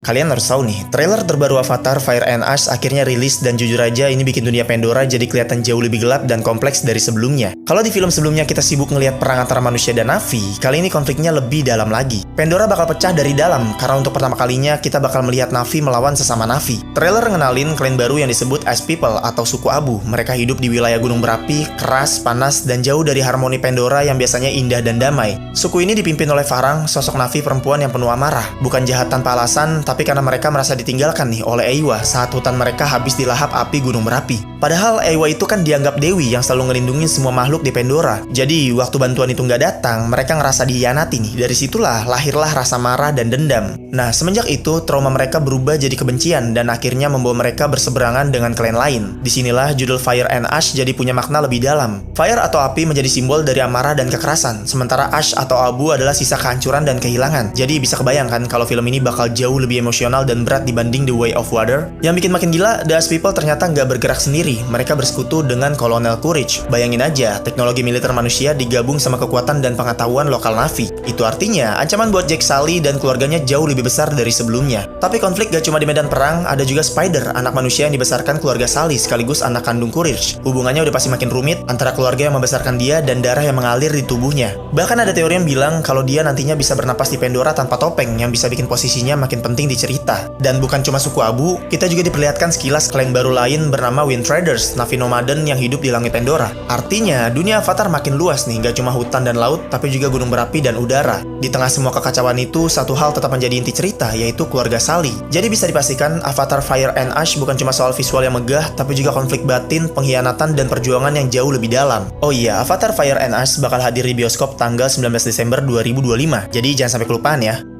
Kalian harus tahu nih, trailer terbaru Avatar Fire and Ash akhirnya rilis dan jujur aja ini bikin dunia Pandora jadi kelihatan jauh lebih gelap dan kompleks dari sebelumnya. Kalau di film sebelumnya kita sibuk ngelihat perang antara manusia dan Na'vi, kali ini konfliknya lebih dalam lagi. Pandora bakal pecah dari dalam karena untuk pertama kalinya kita bakal melihat Na'vi melawan sesama Na'vi. Trailer ngenalin klan baru yang disebut Ash People atau suku abu. Mereka hidup di wilayah gunung berapi, keras, panas, dan jauh dari harmoni Pandora yang biasanya indah dan damai. Suku ini dipimpin oleh Farang, sosok Na'vi perempuan yang penuh amarah. Bukan jahat tanpa alasan, tapi karena mereka merasa ditinggalkan nih oleh Eywa saat hutan mereka habis dilahap api gunung berapi. Padahal Eywa itu kan dianggap dewi yang selalu ngelindungin semua makhluk di Pandora. Jadi waktu bantuan itu nggak datang, mereka ngerasa dihianati nih. Dari situlah lahirlah rasa marah dan dendam. Nah, semenjak itu trauma mereka berubah jadi kebencian dan akhirnya membawa mereka berseberangan dengan klan lain. Disinilah judul Fire and Ash jadi punya makna lebih dalam. Fire atau api menjadi simbol dari amarah dan kekerasan, sementara Ash atau abu adalah sisa kehancuran dan kehilangan. Jadi bisa kebayangkan kalau film ini bakal jauh lebih emosional dan berat dibanding The Way of Water. Yang bikin makin gila, The Ash People ternyata nggak bergerak sendiri. Mereka bersekutu dengan Kolonel Courage. Bayangin aja, teknologi militer manusia digabung sama kekuatan dan pengetahuan lokal Na'vi. Itu artinya, ancaman buat Jake Sully dan keluarganya jauh lebih besar dari sebelumnya. Tapi konflik gak cuma di medan perang, ada juga Spider, anak manusia yang dibesarkan keluarga Sully sekaligus anak kandung Courage. Hubungannya udah pasti makin rumit antara keluarga yang membesarkan dia dan darah yang mengalir di tubuhnya. Bahkan ada teori yang bilang kalau dia nantinya bisa bernapas di Pandora tanpa topeng yang bisa bikin posisinya makin penting di cerita. Dan bukan cuma suku abu, kita juga diperlihatkan sekilas klan baru lain bernama Wind Traders, Na'vi nomaden yang hidup di langit Pandora. Artinya, dunia Avatar makin luas nih, gak cuma hutan dan laut, tapi juga gunung berapi dan udara. Di tengah semua kekacauan itu, satu hal tetap menjadi inti cerita, yaitu keluarga Sully. Jadi bisa dipastikan, Avatar Fire and Ash bukan cuma soal visual yang megah, tapi juga konflik batin, pengkhianatan, dan perjuangan yang jauh lebih dalam. Oh iya, Avatar Fire and Ash bakal hadir di bioskop tanggal 19 Desember 2025, jadi jangan sampai kelupaan ya.